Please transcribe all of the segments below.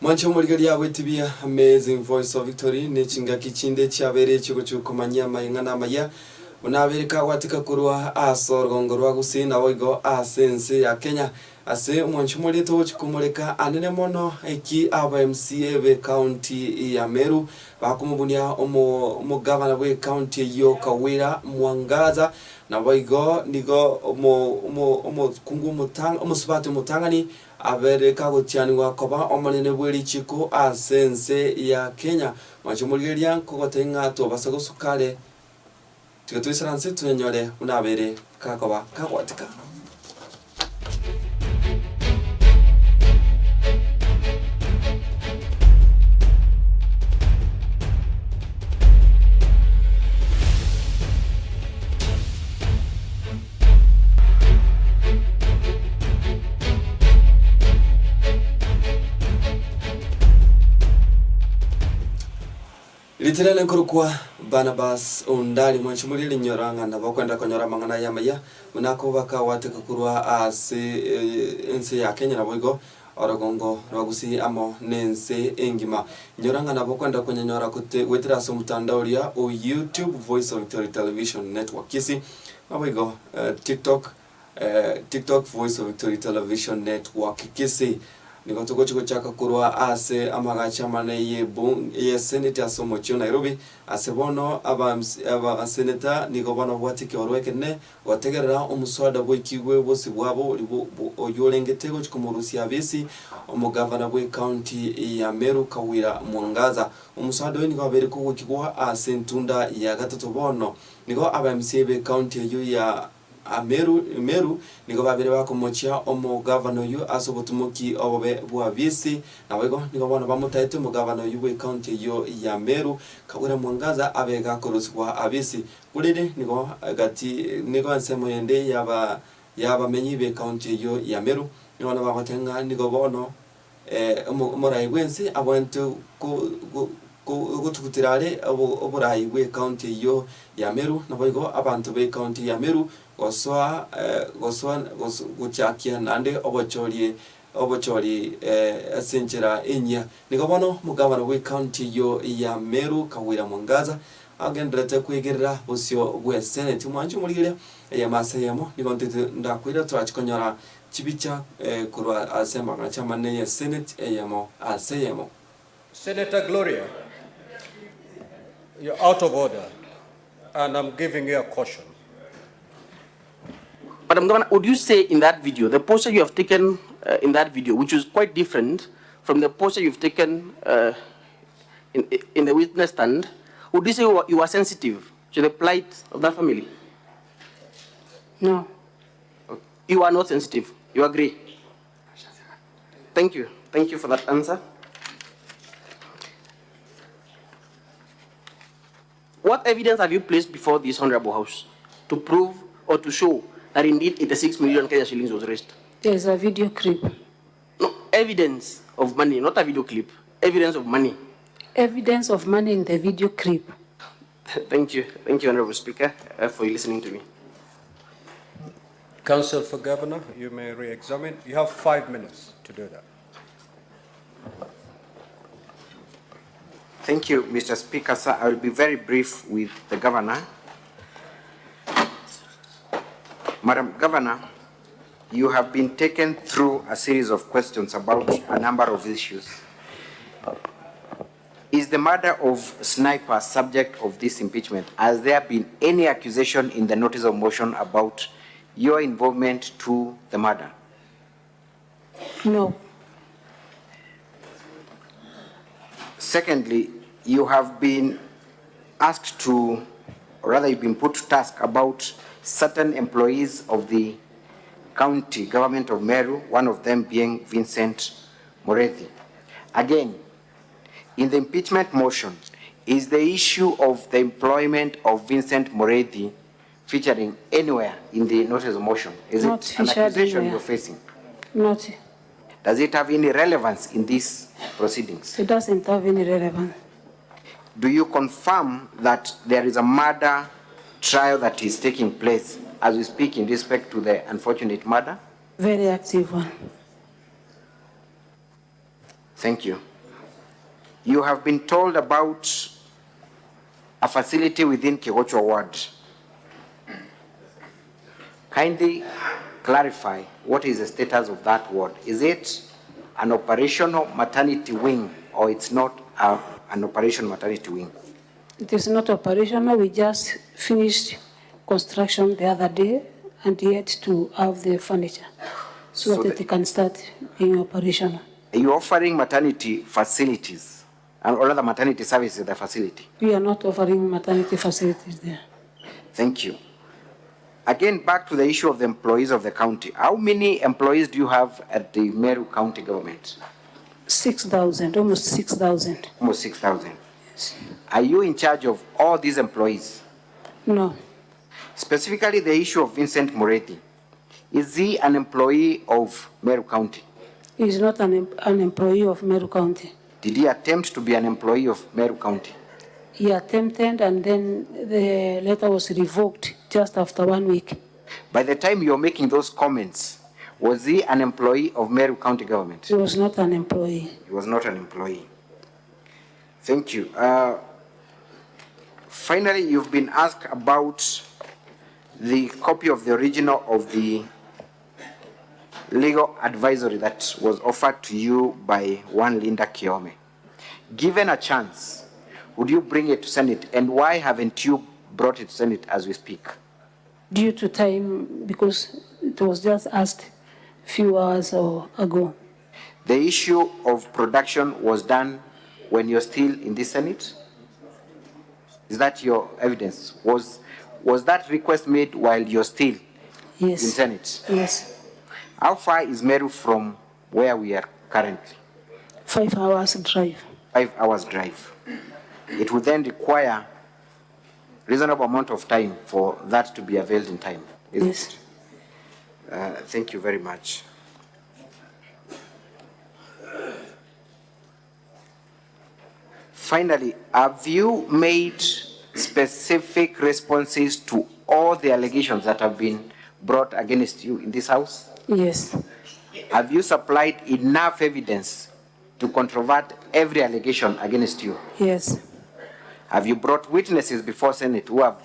Mwancho muligalia wetibia amazing voice of victory nechinga kichinde chabere chiko chukomanya mayingana Amayia unabereka watika kurwa asorgongorwa gusina woigo asense ya Kenya ase mwancho mulito chikumuleka anene mono eki aba MCA be county ya Meru bakumubunia omo governor we county yo Kawira Mwangaza na woigo nigo omo kungu mutang omo subatu mutangani abereka gutianwa koba omonene bweri chiko asense ya Kenya machumuliria kogotenga to basago sukale tugatwisaranse tunyore unabere kakoba kakwatika Litirele nkurukwa Barnabas undali mwanchumulili nyoranga na bakwenda konyora mangana ya Amayia unako baka wateka kurwa ase ense ya Kenya na boigo orogongo rwagusi amo nense engima nyoranga na bakwenda konyora kute wetira so mtandaulia o YouTube Voice of Victory Television Network kisi boigo TikTok Voice of Victory Television Network kisi nikotogo chiko chaka kurwa ase amagacha mane ye senate asomo chyo Nairobi ase bono aba senator nikobono bwatike orwekene wategerera omuswada bwikigwe bose bwabo oyolengetego chikomurusi abisi omugavana bwe county ya Meru Kawira Mwangaza omuswada we nikobere ko wikigwa ase ntunda ya gatatu bono niko aba MCA be county ya Meru niko babere bakomochia omo governor yu asobotumoki obobe bwa visi na wego niko bana bamutaite mu governor yu we county yo ya Meru Kawira Mwangaza abega koroswa abisi kulide niko gati niko ansemo yende yaba menyi be county yo ya Meru niko na babatenga niko bono omorai wensi abantu gutukutirare oborai we county yo ya Meru na wego abantu be county ya Meru goswa guchakia nande obochori asenchera enya nikobono mugabana we county yo ya Meru Kawira Mwangaza agendrete kwegerera bosyo bwe senate mwanju muligire ya masayemo nikontete ndakwira twachikonyora chibicha kurwa asema na chamane ya senate eyamo asayemo. Senator Gloria, you're out of order and I'm giving you a caution. Madam Governor, would you say in that video, the posture you have taken in that video, which is quite different from the posture you've taken in the witness stand, would you say you are sensitive to the plight of that family? No. You are not sensitive. You agree? Thank you. Thank you for that answer. What evidence have you placed before this Honorable House to prove or to show that indeed 86 million Kenya shillings was raised? There's a video clip. No, evidence of money, not a video clip. Evidence of money. Evidence of money in the video clip. Thank you. Thank you, Honorable Speaker, for listening to me. Counsel for Governor, you may re-examine. You have 5 minutes to do that. Thank you, Mr. Speaker. Sir, I will be very brief with the Governor. Madam Governor, you have been taken through a series of questions about a number of issues. Is the murder of Sniper subject of this impeachment? Has there been any accusation in the notice of motion about your involvement to the murder? No. Secondly, you have been asked to, or rather you've been put to task about certain employees of the county government of Meru, one of them being Vincent Morethi. Again, in the impeachment motion, is the issue of the employment of Vincent Morethi featuring anywhere in the notice of motion? Is Not it an accusation anywhere. you're facing? Not. Does it have any relevance in these proceedings? It doesn't have any relevance. Do you confirm that there is a murder trial that is taking place as we speak in respect to the unfortunate murder? Very active one. Thank you. You have been told about a facility within Kegochwa ward. Kindly clarify what is the status of that ward. Is it an operational maternity wing or it's not an operational maternity wing? It is not operational. We just finished construction the other day and yet to have the furniture so that it can start being operational. Are you offering maternity facilities or other maternity services at the facility? We are not offering maternity facilities there. Thank you. Again, back to the issue of the employees of the county. How many employees do you have at the Meru County government? 6,000, almost 6,000. Almost 6,000. Yes. Are you in charge of all these employees? No, Specifically, the issue of Vincent Moretti. Is he an employee of Meru County? he is not an employee of Meru County. Did he attempt to be an employee of Meru County? He attempted and then the letter was revoked just after 1 week. By the time you're making those comments, was he an employee of Meru County government? He was not an employee. He was not an employee. Thank you. Finally, you've been asked about the copy of the original of the legal advisory that was offered to you by one Linda Kiome. Given a chance, would you bring it to Senate? And why haven't you brought it to Senate as we speak? Due to time, because it was just asked a few hours ago. The issue of production was done when you're still in the Senate? Is that your evidence? Was that request made while you're still Yes. in Senate? Yes. How far is Meru from where we are currently? 5 hours drive. 5 hours drive. It would then require reasonable amount of time for that to be availed in time, isn't Yes. it? Thank you very much. Finally, have you made specific responses to all the allegations that have been brought against you in this house? Yes. Have you supplied enough evidence to controvert every allegation against you? Yes. Have you brought witnesses before Senate who have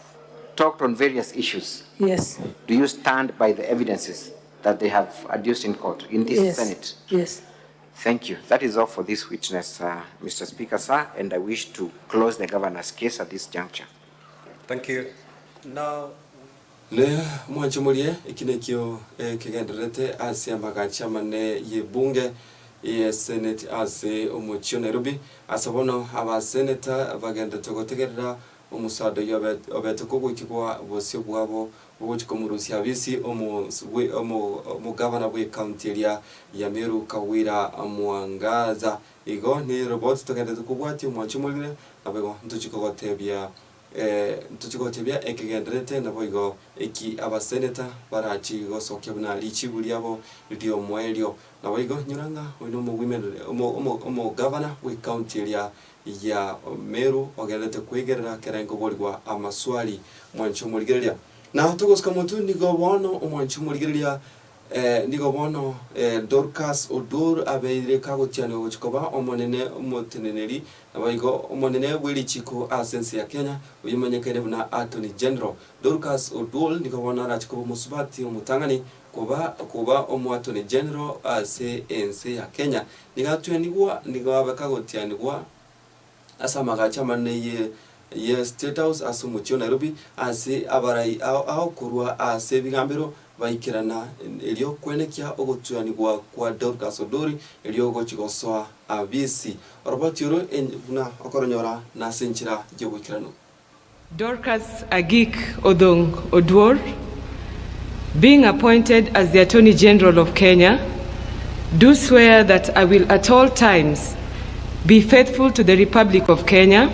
talked on various issues? Yes. Do you stand by the evidences that they have adduced in court, in this Yes. Senate? Yes. Thank you. That is all for this witness, Mr. Speaker, sir, and I wish to close the governor's case at this juncture. Thank you. Now, le mwanchumulie ikinekio kigenderete ase amagacha mane ye bunge ye senate ase omochio Nairobi asabono aba senator bagenda togotegerera omusado yobete kugwikibwa bosio bwabo ubukikomurusi abisi omo governor bwe county area ya Meru Kawira Mwangaza igo ni robot togenda tukubwati mwanchumulire abego ntuchikogotebya ntuchikotebya ekigenderete nabo igo eki abaseneta barachi gosokya buna lichi buliabo ndio mwelio nabo igo nyuranga uno mu women omo governor we county area ya Meru ogelete kwegerera kerengo boligwa amaswali mwanchumuligeria na tugosika muntu nigo bono omwanchumuligeria nigo bono Dorcas Odur abeire kagotiane gochikoba omonene omoteneneri nabaigo omonene bweli chiko asensi ya Kenya uyimanyekere na Attorney General Dorcas Odur nigo bono arachikoba musubati omutangani kuba omo Attorney General asensi ya Kenya nigatwe nigo abakagotiane gwa asamaga manne ye State House asumuchio Nairobi ase abarai ao kurwa ase bigambiro baikirana elio kwenekia ogotwani kwa Dorcas Odori elio gochigoswa abisi robotiro na okoronyora na senchira jebukirano Dorcas Agik Odong Odwor, being appointed as the Attorney General of Kenya, do swear that I will at all times be faithful to the Republic of Kenya,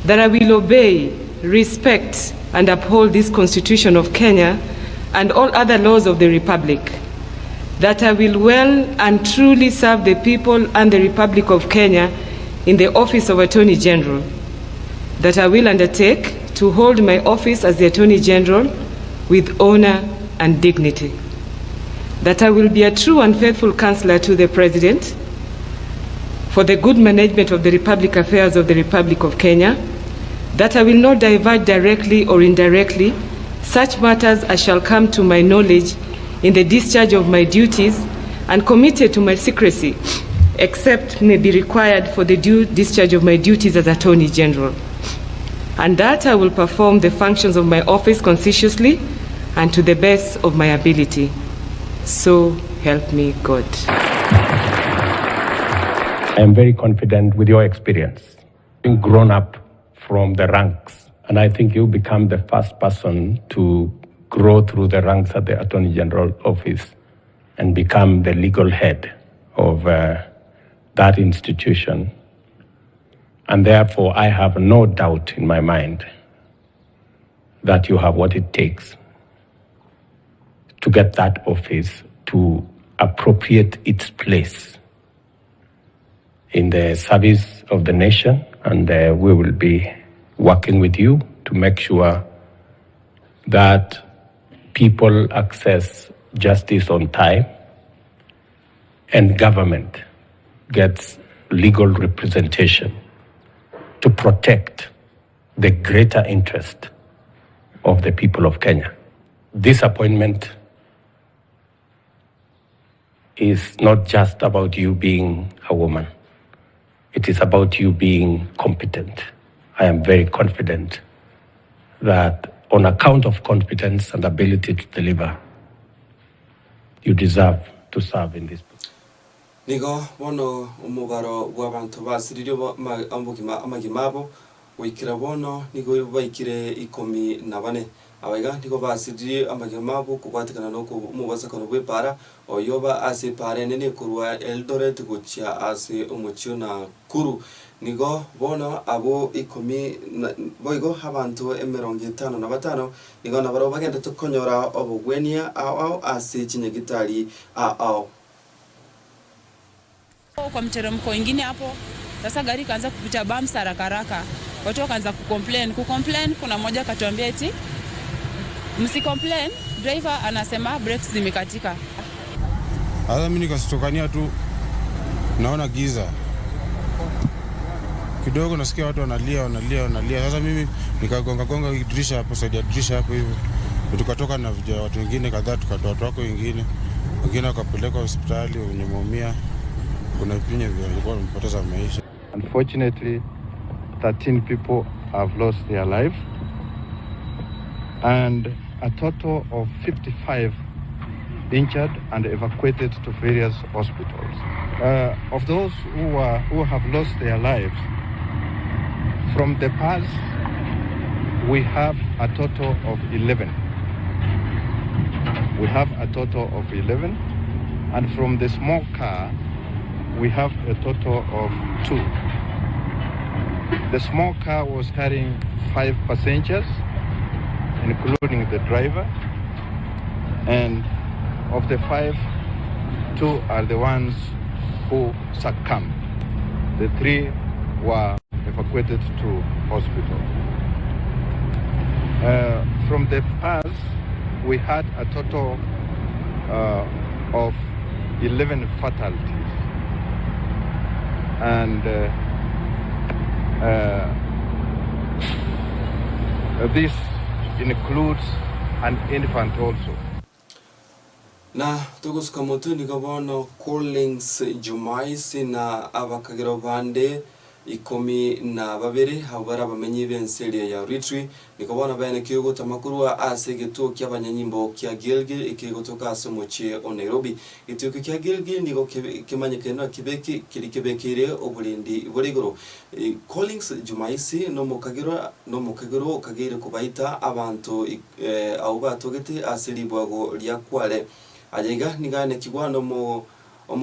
that I will obey, respect, and uphold this Constitution of Kenya and all other laws of the Republic, that I will well and truly serve the people and the Republic of Kenya in the office of Attorney General, that I will undertake to hold my office as the Attorney General with honor and dignity, that I will be a true and faithful counselor to the President, for the good management of the public affairs of the Republic of Kenya, that I will not divulge directly or indirectly such matters as shall come to my knowledge in the discharge of my duties, and committed to my secrecy, except may be required for the due discharge of my duties as Attorney General, and that I will perform the functions of my office conscientiously and to the best of my ability. So help me God. I am very confident with your experience, being grown up from the ranks, and I think you become the first person to grow through the ranks at the Attorney General office and become the legal head of that institution. And therefore, I have no doubt in my mind that you have what it takes to get that office to appropriate its place in the service of the nation. And we will be working with you to make sure that people access justice on time and government gets legal representation to protect the greater interest of the people of Kenya. This appointment is not just about you being a woman. It is about you being competent. I am very confident that on account of competence and ability to deliver, you deserve to serve in this position. Nigo bono umubaro w'abantu basiririo amagimabo wikira bono nigo baikire 14 abaiga nigo basiririe amagimabo kubatikana no kumubasa kono bwepara oyoba ase pare nene kurwa Eldoret gochia ase umuchio na kuru nigo bono abo 10 boigo abantu 55 nigo nabaro bagenda tukonyora obugwenia ao ase chinyegitari ao kwa mteremko wengine hapo. Sasa gari kaanza kupita bumps haraka, watu wakaanza kucomplain. Kuna mmoja akatuambia eti msicomplain, driver anasema brakes zimekatika. Sasa mimi nikasitokania tu, naona giza kidogo, nasikia watu wanalia. Sasa mimi nikagonga dirisha hapo, saidia dirisha hapo hivyo, tukatoka na watu wengine kadhaa, tukatoa watu wako wengine wakapelekwa hospitali wenye maumia. Unfortunately, 13 people have lost their life, and a total of 55 injured and evacuated to various hospitals. Of those who have lost their lives, from the past, we have a total of 11. And from the small car, we have a total of 2. The small car was carrying 5 passengers, including the driver, and of the 5, 2 are the ones who succumbed. The 3 were evacuated to hospital. From the past, we had a total of 11 fatalities. And this includes an infant also. Na tugusuka mutu nigabono Collins Jumaisi na abakagero bande 12 habara bamenyi benseria ya retreat nikabona bene kiyogo tamakuru ase gituo ky'abanyanyimbo kya Gilgil ikigotoka asomochie o Nairobi ituko kya Gilgil niko kimanyekeno kibeki kirikebekire obulindi burigoro Collins Jumaisi no mukagiro kagire kubaita abantu au batogete asilibwago lya Kwale ajega nigane kigwano mo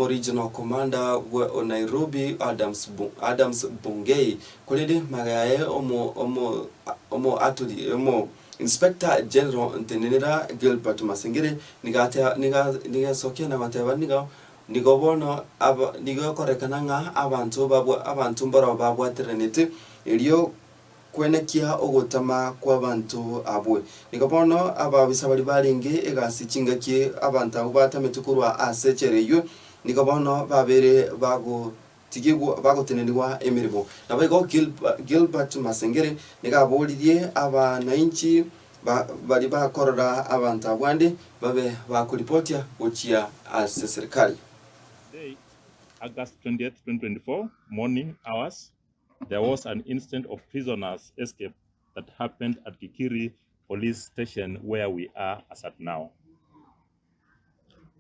regional commander wa Nairobi Adams Bungei kolede magaye omo inspector general ntenera Gilbert Masengere niga sokia na mateba nigobono nigo korekana nga abantu mbara babwa terenete elio kwenekia ogotama kwa bantu abwe nigobono ababisabali balinge egasi chingakie abantu abata metukurwa asechereyo nikabono babere bago tigigwo bagotenenirwa emirimo na baigo Gilbert Masengere nigaburirie abananchi bali bakorora abantu abwande babe bakuripotia guchia ase serikali. Today, August 20th, 2024, morning hours, there was an incident of prisoners escape that happened at Kikiri police station where we are as at now.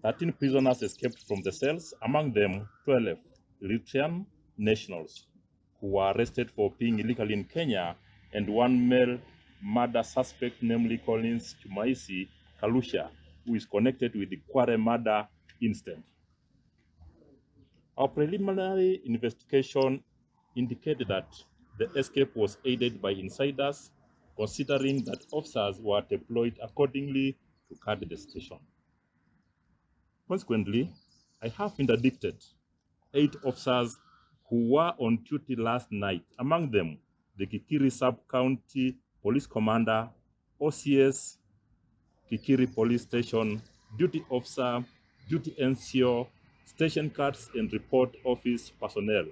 13 prisoners escaped from the cells, among them 12 Eritrean nationals who were arrested for being illegally in Kenya, and one male murder suspect, namely Collins Chumaisi Kalusha, who is connected with the Kware murder incident. Our preliminary investigation indicated that the escape was aided by insiders, considering that officers were deployed accordingly to guard the station. Consequently, I have interdicted 8 officers who were on duty last night, among them the Kikiri Sub-County Police Commander, OCS, Kikiri Police Station, Duty Officer, Duty NCO, Station Cards and Report Office personnel.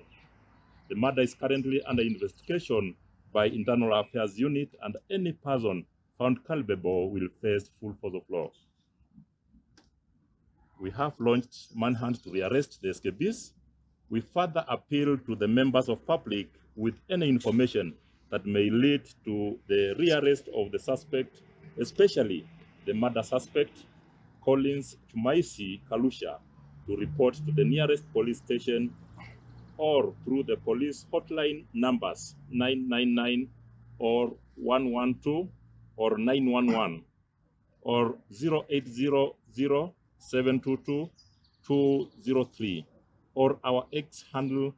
The matter is currently under investigation by Internal Affairs Unit, and any person found culpable will face full force of law. We have launched manhunt to rearrest the escapees. We further appeal to the members of public with any information that may lead to the rearrest of the suspect, especially the murder suspect, Collins Chumaisi Kalusha, to report to the nearest police station or through the police hotline numbers 999 or 112 or 911 or 0800 722 203 or our X handle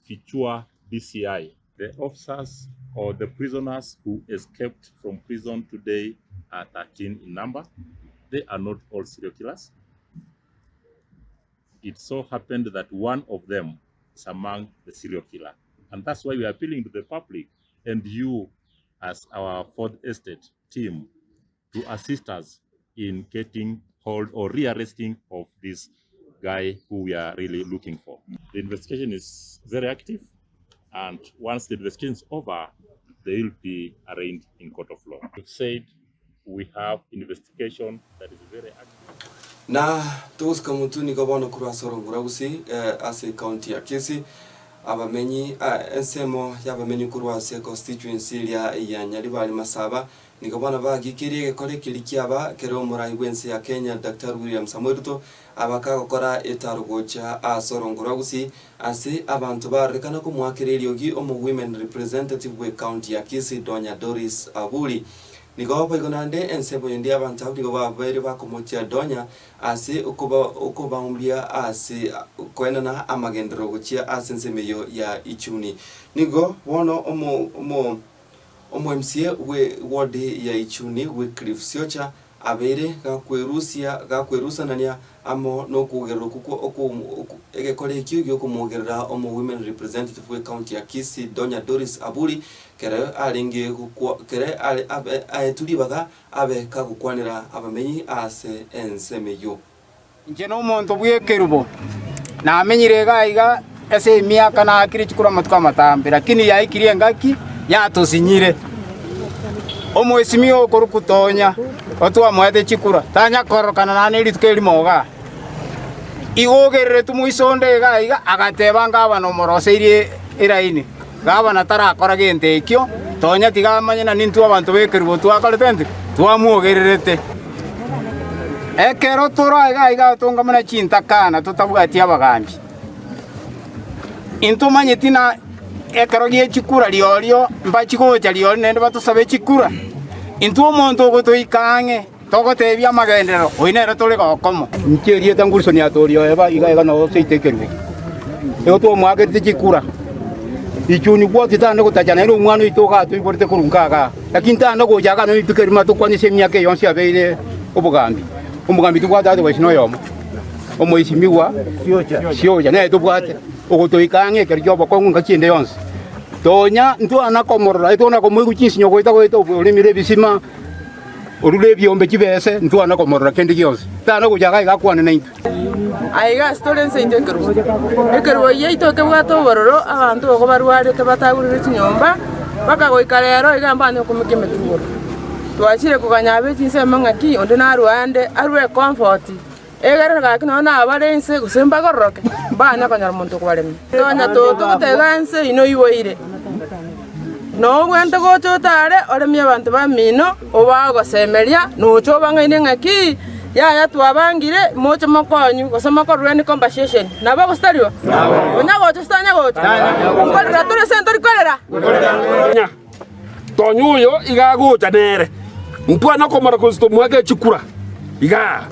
Fichua DCI. The officers or the prisoners who escaped from prison today are 13 in number. They are not all serial killers. It so happened that one of them is among the serial killer. And that's why we are appealing to the public and you as our Fourth Estate team to assist us in getting hold or rearresting of this guy who we are really looking for. The investigation is very active, and once the investigation is over, they will be arraigned in court of law. We've said we have investigation that is very active. Na tos kamutuni gobono kurwa sorongura usi ase county ya Kisii abamenyi ensemo yabamenyi kurwa se constituency ya Nyaribali Masaba nikabona bagikiriye kole kilikiaba kero murai wense ya Kenya Dr. William Samoei Ruto abaka gukora etarugocha asorongura usi ase abantu barekana ko mwakireriogi omu women representative we county ya Kisii Donya Doris Abuli nigoba igonande ensebo yendi abantu nigoba bere bakomotia Donya ase ukuba umbia ase koenana amagendero gochia ase nsemeyo ya Ichuni nigo wono omo MCA we ward ya Ichuni we Cliff Siocha abere gakwerusa nania amo no kugerero kuko egekole kyo kumugerera omo women representative we county ya Kisii Donya Doris Abuli kere alinge kere tulibaga abe kagukwanira abamenyi ase ensemeyo nje no muntu bwekerubo na amenyire gaiga ese miaka na akiri chikura matuka matambe lakini yaikirie ngaki yatusinyire omwesimio korukutonya otwa mwete chikura tanya korokana nane litukeli moga igogerere tumuisonde gaiga agatebanga abana moroseirie iraini gabana tarakora gente ekyo tonya tigamanya nintu abantu bekerubo twakoretente twamuogererete ekero tora gaiga tonga mana chinta kana tutabugati abagambi intumanye tina ekero gie chikura liorio mbachikocha liori nende batusabe chikura intu omonto gotoikange togotebia magendero oinero tole gokomo ncherie tangurso ni atorio eba iga no seitekerwe ego to mwagete chikura Ichuni bwoti tane gutachana ero mwana itoka tu iborete kurungaga lakini tane gojaga no itukerima to kwani semyake yonsi abeire obugambi umugambi tukwata to wesino yomo omoisimiwa sioja na etubwate ogotoikange kerjo bokongu ngachinde yonsi tonya ntu anakomorora itona komoigu chinsinyo goita goita olimire bisima Orule byombe kibese ntwana komorora kendi gyose. Tana kujaga igakwana na intu. Aiga stolen se intekero. Ekero ye itoke bwato bororo abantu ogo barware te batagurire chinyomba bakagoika rero igamba ne kumikeme tugoro. Twachire kuganya abeti nse mangaki onde na Rwanda arwe comfort. Egere ga kino na abarense gusemba goroke. Bana kanyar muntu kwaremi. Tonya to teganse ino iwoire. No gwente gochotare oremye abantu bamino obagosemeria no choba ngaine ngaki ya twabangire mocho mokonyu gosoma korwe ni conversation nabo gostariwa onya gocho stanya gocho ngolera tore sentori kolera tonyuyo igagucha nere ntwana komara kosto mwake chikura iga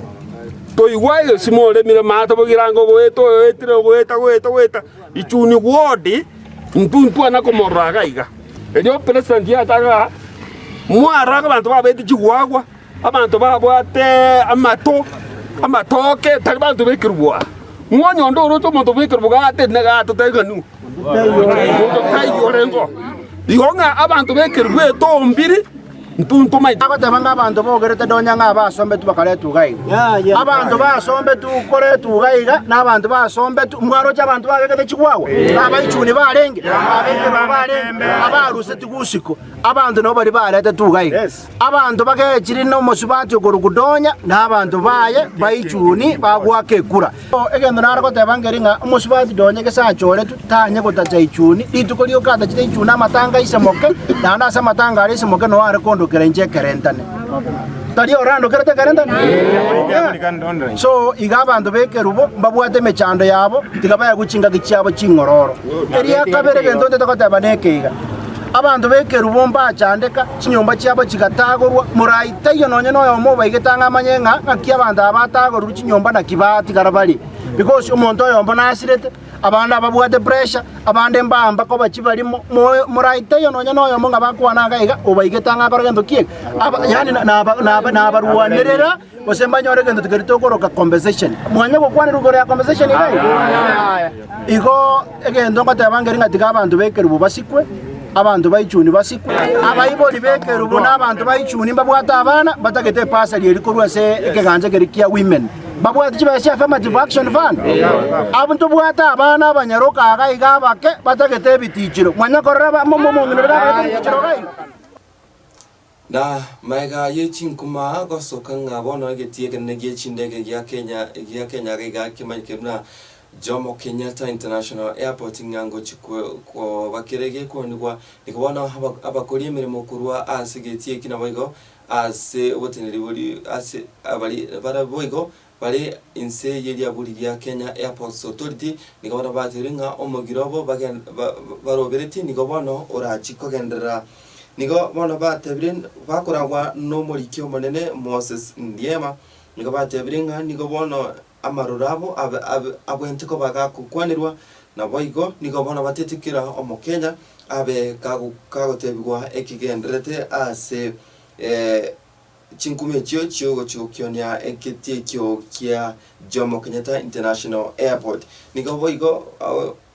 to igwaye simole mire mata bogirango goeto etire goeta ichuni wodi ntwana komora gaiga elio president ya taga mwara abantu babeti chigwagwa abantu babwate amatoke tari bantu bekirwa mwonyo ndoro to moto bekirwa ate nega to teganu tayo rengo igonga abantu bekirwa to mbiri ntuntu mai akotebanga abantu bogerete donyanga abasombe tu bakare tugai abantu basombe tu kore tugaiga n'abantu basombe tu mwaro cy'abantu bagegete chigwawe abayichuni barenge abekero barenge abaruse tugusiko abantu no bari barete tugaiga abantu bagekiri no musubati gorugudonya n'abantu baye bayichuni bagwake kura egendo naragotebangeringa umusubati donye gesachore tutanye gotacha ichuni itukolio kata chite ichuni amatanga isemoke na asa matanga ari isemoke no are kondo kerenje kerentane tari orando kerete kerentane so igabantu bekerubo babwate mechando yabo tigabaya guchinga gicyabo chingororo eriya kabere gendo ndetokoteba nekeiga abantu bekerubo mbachandeka chinyomba cyabo kigatagorwa muraita iyo nonye noyo moba igetanga amanyenga ngakia abantu abatagorwa chinyomba na kibati garabali because umuntu oyomba nasirete abanda babwate pressure abande mbamba ko bakibarimo muraite yo nonye noyo ngo bakwana gaiga obayigetanga koragendo kiye yani na baruwanerera bosemba nyore gendo tugerito koroka compensation mwanya ko kwana rugoro ya compensation igai igo egendo ngatabangeri ngatika abantu bekerubo basikwe abantu bayichuni basikwe abayiboli bekerubo n'abantu bayichuni mbabwata abana batagete pasa lyeri korwase ekeganje gerikia women babwati chibasi affirmative action fund abantu bwata abana abanyaroka agaiga bake batagete bitichiro mwanya korora momo bitijiro gai na maiga yechinkuma gosoka ngabona getieke nege chindege gya Kenya gaiga kimanyikemna Jomo Kenyatta International Airport ngango chiko bakirege ko nikubona abakori emirimo kurwa asigetie kinaboigo ase oboteneri buri ase abali baraboigo bali inse yeli abuli ya Kenya Airports Authority nikabona batiringa omugirobo barobereti nikabona orachiko gendera nikabona batebirin bakoragwa no murikyo monene Moses Ndiema nikabatebiringa nikabona amarurabo abwenteko bagakukwanirwa na boigo nikabona batetikira omo Kenya abe kagotebigwa ekigenderete ase chinkume chio kionia eketie kio kia Jomo Kenyatta International Airport nikaboigo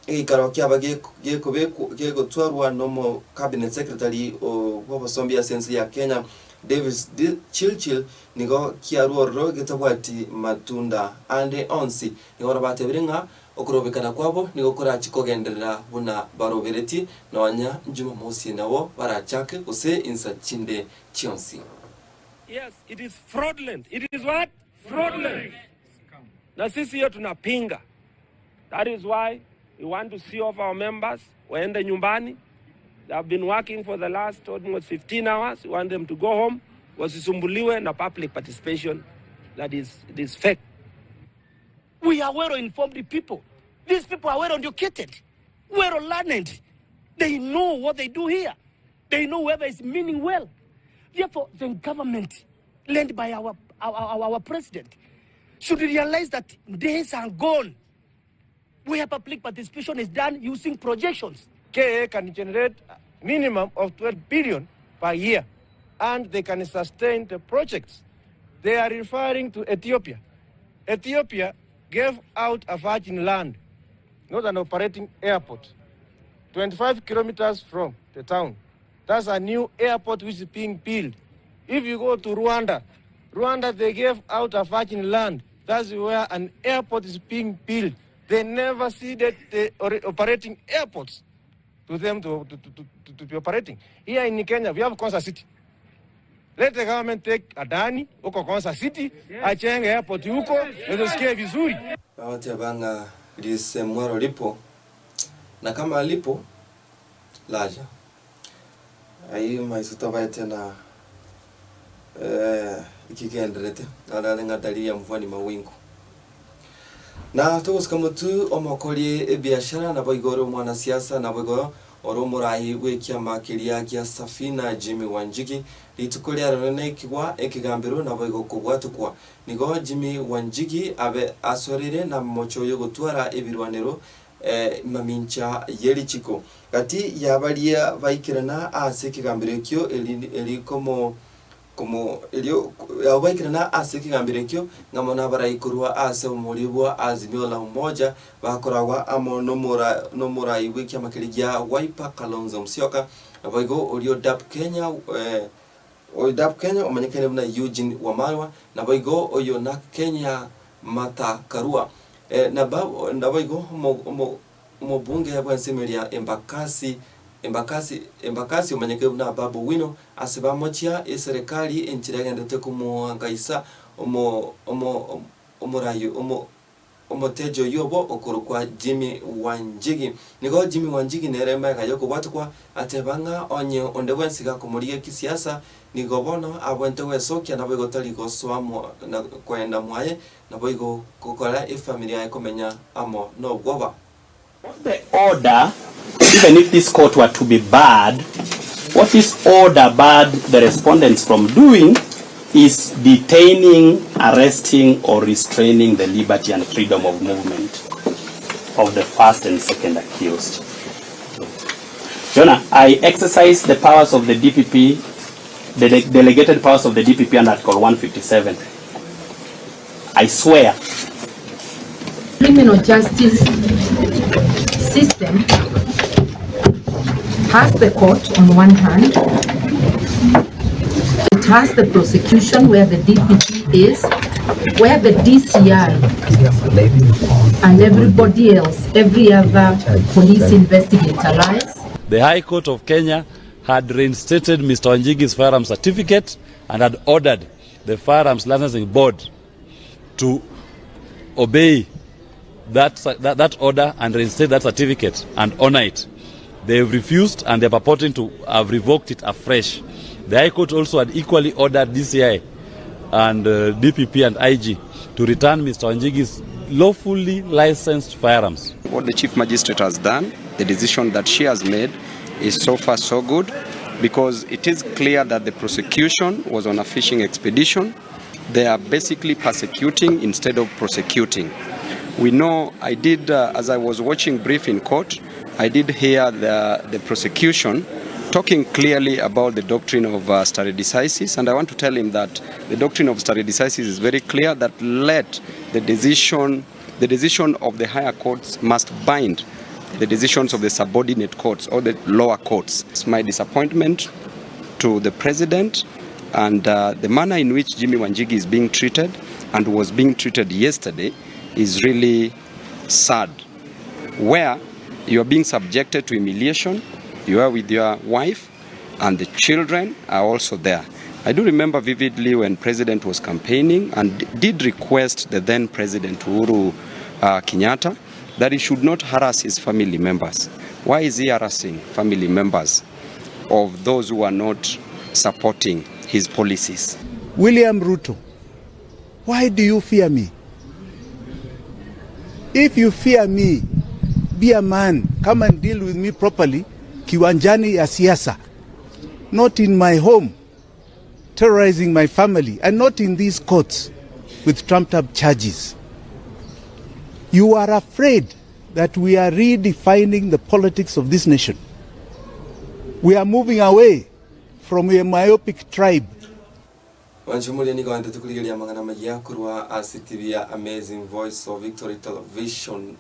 ikaro kia bage gotwarwa nomo cabinet secretary o wabasombia sense ya Kenya Davis Chilchil nigo kiaruoro getabwati matunda ande onsi nigo rabatebiringa okurobekana kwabo nigo korachi kogenderera buna barobereti nonya njuma mosi nawo barachake use insa chinde chionsi. Yes, it is fraudulent. It is what? Fraudulent. Na sisi hiyo tunapinga. That is why we want to see off our members waende nyumbani. They have been working for the last almost 15 hours. We want them to go home. Wasisumbuliwe na public participation. That is fake. We are well-informed people. These people are well-educated, well-learned. They know what they do here. They know whether it's meaning well. Therefore, the government, led by our president, should realize that days are gone where public participation is done using projections. KA can generate a minimum of 12 billion per year, and they can sustain the projects. They are referring to Ethiopia. Ethiopia gave out a virgin land, not an operating airport, 25 kilometers from the town. That's a new airport which is being built If you go to Rwanda, they gave out a virgin land. That's where an airport is being built. They never see that they are operating airports to them to be operating. Here in Kenya, we have Konza City. Let the government take Adani, uko Konza City, achenge airport huko, ndio vizuri. Wote banga lisemwaro lipo. Na kama lipo laja. Ayi maisutaba tena ikigenderete. Ala ngadali ya mvua ni mawingu. Na tuko kama tu omokoli biashara na boigoro mwanasiasa na boigoro oromurai wekiama kiria kia Safina Jimmy Wanjigi litukulia rene kigwa ekigambiro na boigo kubwatukwa nigo Jimmy Wanjigi abe asorere na mochoyo gutwara ebirwanero mamincha yelichiko kati yabalia vaikirana ase kigambiro kyo eli como elio yabaikirana ase kigambiro kyo ngamona baraikurwa ase umulibwa azimio la umoja bakoragwa amo nomora iwe kya makirigia Wiper Kalonzo Musyoka naboigo olio DAP Kenya DAP Kenya omanyekene na Eugene Wamalwa naboigo oyo na Kenya Mata Karua naboigo mo bunge ya bwansemelia Embakasi umanyeke na Babu Wino asibamochia serikali enchiragendete kumuhangaisa omotejo yobo okorukwa Jimmy Wanjigi nigo Jimmy Wanjigi nerema kayoko batukwa atebanga onye ondebwensiga kumuliye kisiasa nigo bono abwente wesokia nabo igotali goswamo na kwenda mwaye nabo igo kokora familia ekomenya amo no gwoba. The order, even if this court were to be barred, what this order barred the respondents from doing is detaining, arresting, or restraining the liberty and freedom of movement of the first and second accused. Jonah, I exercise the powers of the DPP, the delegated powers of the DPP under Article 157. I swear. Criminal justice system has the court on one hand, it has the prosecution where the DPP is, where the DCI and everybody else, every other police investigator lies. The High Court of Kenya had reinstated Mr. Wanjigi's firearm certificate and had ordered the Firearms Licensing Board to obey that order and reinstate that certificate and honor it. They have refused and they are purporting to have revoked it afresh. The High Court also had equally ordered DCI and DPP and IG to return Mr. Wanjigi's lawfully licensed firearms. What the Chief Magistrate has done, the decision that she has made, is so far so good, because it is clear that the prosecution was on a fishing expedition. They are basically persecuting instead of prosecuting. We know, I did, as I was watching brief in court, I did hear the prosecution talking clearly about the doctrine of stare decisis, and I want to tell him that the doctrine of stare decisis is very clear, that the decision of the higher courts must bind the decisions of the subordinate courts or the lower courts. It's my disappointment to the president and the manner in which Jimmy Wanjigi is being treated and was being treated yesterday is really sad, where you are being subjected to humiliation, you are with your wife, and the children are also there. I do remember vividly when President was campaigning and did request the then President Uhuru Kenyatta that he should not harass his family members. Why is he harassing family members of those who are not supporting his policies? William Ruto, why do you fear me? If you fear me, be a man, come and deal with me properly, kiwanjani ya siasa, not in my home, terrorizing my family, and not in these courts with trumped up charges. You are afraid that we are redefining the politics of this nation. We are moving away from a myopic tribe. Wanchumuli ni kwa tukuligilia mangana majia kurwa ACTV ya Amazing Voice of Victory Television.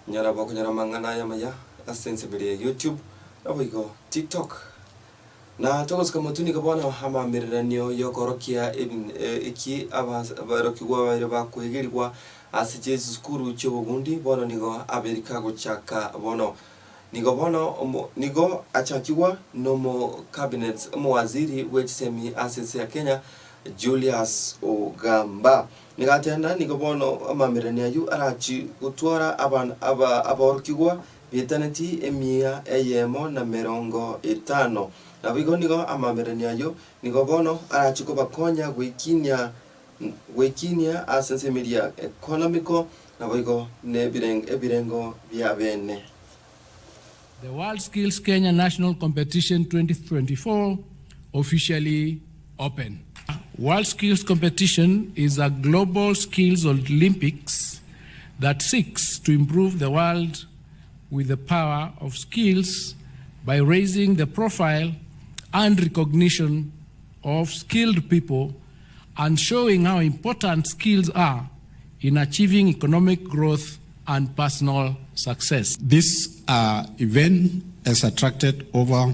Nyara bako nyara mangana ya maya asensibilia YouTube. Now we go TikTok. na togos kamotuni kabona hama miriranio yokorokia iki abarokigwa bare bakwegirwa asije skuru chobugundi bono nigo Amerika gochaka bono nigo achakiwa nomo cabinet waziri wechisemi asese ya Kenya Julius Ogamba nigatenda nigo bono amamirania yu arachi gutwara abarokigwa bitaneti emia eyemo na merongo 5 na bigo nigo amamirania yu nigo bono arachi kubakonya gwikinia asense media economico na bigo ne ebirengo bya bene. The World Skills Kenya National Competition 2024 officially open. World Skills Competition is a global skills Olympics that seeks to improve the world with the power of skills by raising the profile and recognition of skilled people and showing how important skills are in achieving economic growth and personal success. This event has attracted over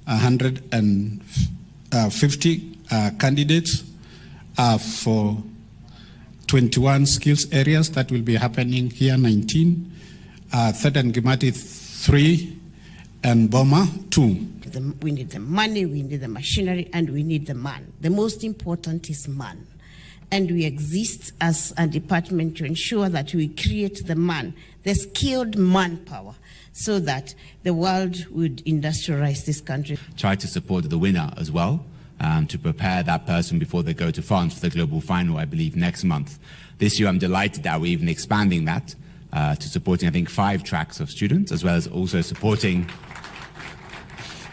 150 candidates for 21 skills areas that will be happening here, 19, Third and Gimati 3, and Boma 2. We need the money, we need the machinery, and we need the man. The most important is man. And we exist as a department to ensure that we create the man, the skilled manpower, so that the world would industrialize this country. Try to support the winner as well, to prepare that person before they go to France for the global final, I believe, next month. This year, I'm delighted that we're even expanding that to supporting, I think, 5 tracks of students, as well as also supporting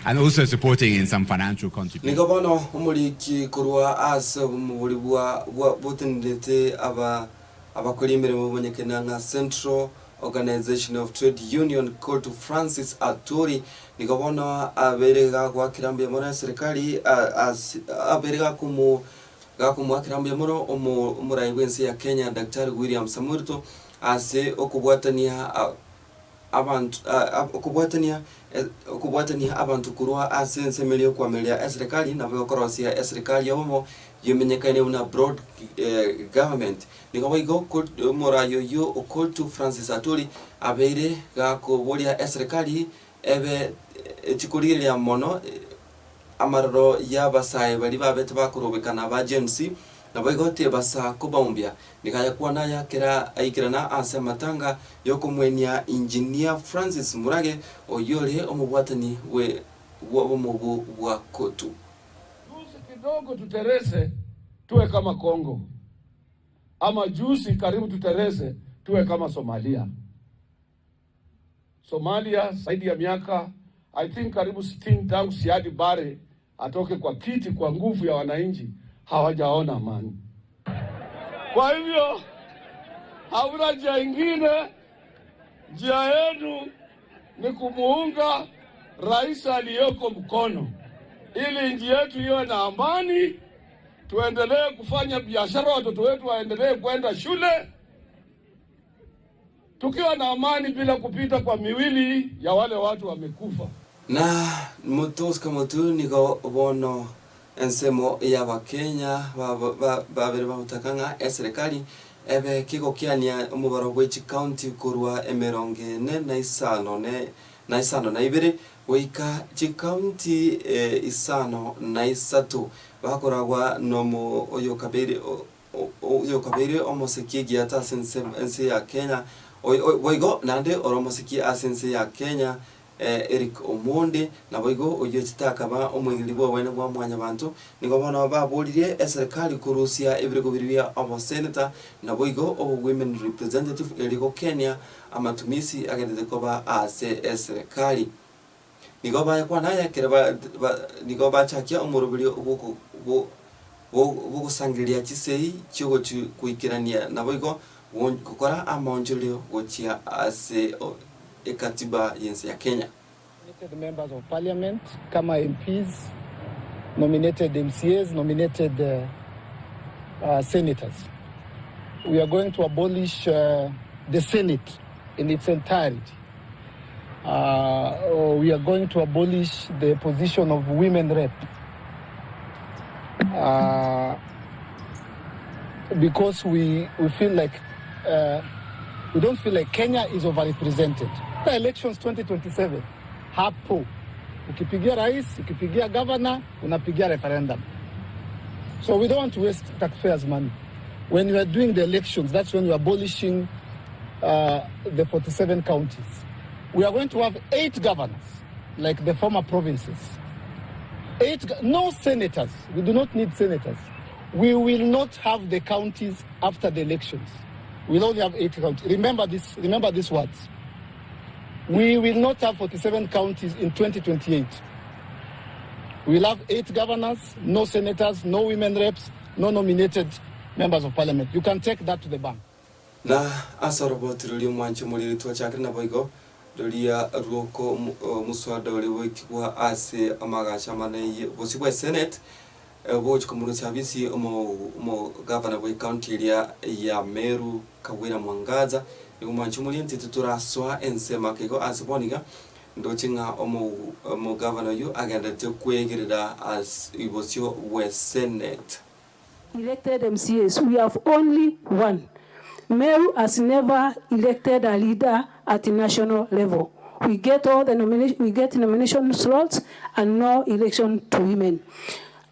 in some financial contributions. Nigobono umuliki kurwa as umulibwa butendete abakolimere mubonyekenanga Central Organization of Trade Union called to Francis Aturi nigobono aberega kwa kirambye mona serikali aberega kumwakirambye mono umurayibwense ya Kenya Dr. William Samurto ase okubwatania okubwatania abantu kurwa asense melio kwa melia serikali na bokorosia serikali yomo yemenyekane una broad government nigoigo morayo yo call to Francis Aturi abere ga kubolia serikali ebe chikulire mono amarro yabasai bali babete bakurobekana ba agency na boigote basa kubaumbia nikaya kuwa naya kira aikirana ase matanga yokumwenia engineer Francis Murage oyole omubwatani we mubu wa kotu kidogo tuterese tuwe kama Kongo ama juzi karibu tuterese tuwe kama Somalia zaidi ya miaka I think karibu 60 tangu Siadi Bare atoke kwa kiti kwa nguvu ya wananchi hawajaona amani. Kwa hivyo hauna njia ingine, njia yenu ni kumuunga rais aliyoko mkono ili nchi yetu iwe na amani, tuendelee kufanya biashara, watoto wetu waendelee kwenda shule tukiwa na amani bila kupita kwa miwili ya wale watu wamekufa. Na motos kama tu niko bono ensemo ya Wakenya babere bamutakanga serikali ebe kiko kiania umubaro wechi county kurwa emeronge na isano na ibere wika chi county isano na isatu bakoragwa nomo oyo kabere omoseki yata sense ya Kenya oigo nande oromoseki asense ya Kenya Eric Omonde na boigo oyo chitakaba omwigilibo wene bwa mwanya bantu nigobona babolire serikali kurusia ebirigobiribia abo senator na boigo obo women representative eliko Kenya amatumisi agedede koba ase serikali nigoba yakwa naya kiraba nigoba chakia omurubiri obo sangilia chisei cyogo kuikirania na boigo gukora amonjulio gochia ase ekatiba yense ya Kenya. Nominated members of parliament, kama MPs, nominated MCAs, nominated senators. We are going to abolish the Senate in its entirety. we are going to abolish the position of women rep. Because we feel like, we don't feel like Kenya is overrepresented. The elections 2027, hapo. Ukipigia rais, ukipigia governor, unapigia referendum. So we don't want to waste taxpayers' money. When we are doing the elections, that's when we are abolishing the 47 counties. We are going to have 8 governors, like the former provinces. 8, no senators. We do not need senators. We will not have the counties after the elections. We'll only have 8 counties. Remember these words. We will not have 47 counties in 2028. We'll have 8 governors, no senators, no women reps, no nominated members of parliament. You can take that to the bank. Na asaroboti ruli mwancho muliri tuwachakiri na boigo rulia ruoko muswada uli wikwa ase amagasha mane bosibwe senate boch komunu service mo governor boy county ya Meru Kawira Mwangaza mwancho muliri ntitutura swa ensema kego asiboniga ndochinga omo governor yu agenda te kwegerera as ibosio we senate. Elected MCAs, we have only one. Meru has never elected a leader at the national level. We get all the nomination slots and no election to women.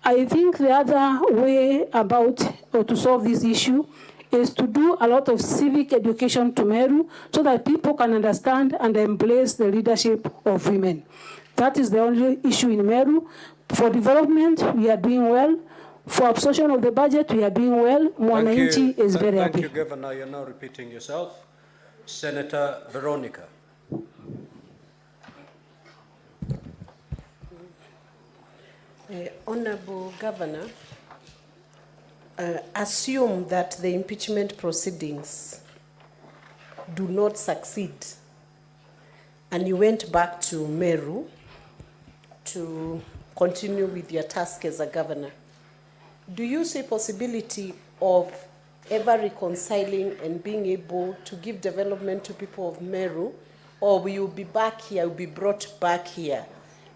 I think the other way about or to solve this issue is to do a lot of civic education to Meru so that people can understand and embrace the leadership of women. That is the only issue in Meru. For development, we are doing well. For absorption of the budget, we are doing well. Mwananchi is very happy. Thank you, Governor. You're now repeating yourself. Senator Veronica. Honorable Governor, assume that the impeachment proceedings do not succeed and you went back to Meru to continue with your task as a governor. Do you see possibility of ever reconciling and being able to give development to people of Meru, or will you be back here, will be brought back here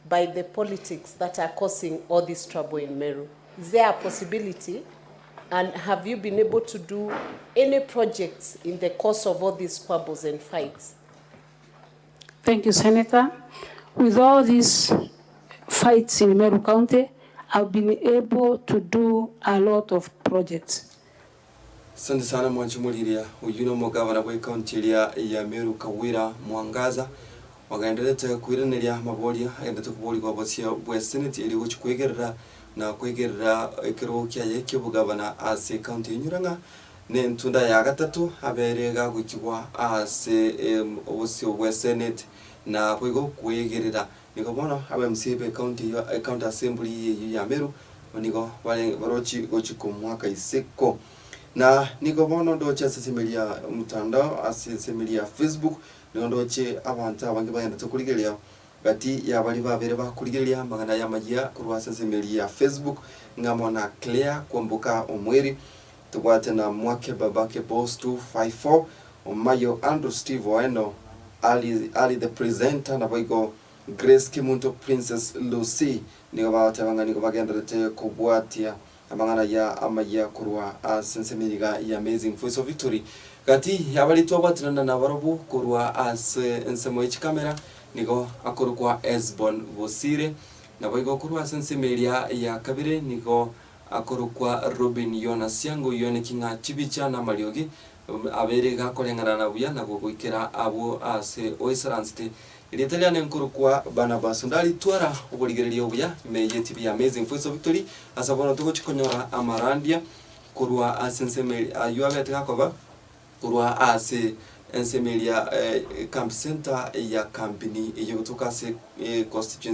by the politics that are causing all this trouble in Meru? Is there a possibility? And have you been able to do any projects in the course of all these squabbles and fights? Thank you, Senator. With all these fights in Meru County, I've been able to do a lot of projects. Asante sana mwanchumuliria uyuno mo governor boy county ya Meru Kawira Mwangaza wagaendelea kuireneria mabolia agendete kuboli kwa bosia bwa senate ili guchikwegerera na kwegerera ekirokia yeke bugabana ase county nyuranga ne ntunda ya gatatu aberega gukibwa ase obosio bwa senate na kwigo kwegerera niko bona abamsibe county assembly ya Meru niko wale barochi gochiko mwaka iseko na niko bona ndocha semelia mtandao asemelia Facebook ndoche abantu abangi bayenda tukurigelia gati ya bali babere bakurigelia magana ya Amayia kurwa semelia Facebook ngamona Claire kwambuka omweri tubwate na mwake babake boss 254 Omayo Andrew Steve Waeno Ali the presenter na boigo Grace Kimunto Princess Lucy nigo batabanga nigo bagenderete kubwatia amangana ya Amayia kurwa sensemiriga ya Amazing Voice of Victory gati yabali twabatirana na barobu kurwa as ensemo kamera nigo akorukwa Esbon Bosire na boigo kurwa sensemiria ya kabire nigo akorukwa Robin Jonas yango yone kinga chibicha na Mariogi aberega kolengana na buya na gukwikira abo ase oisaranste Italia nenkurukwa bana basundali twara uboligerelia ubuya meyeti bi Amazing Voice of Victory asabona tuko chikonyora amarandia kurwa asensemeli ayuabeteka koba kurwa ase ensemelia camp center ya company iyo kutoka se constituency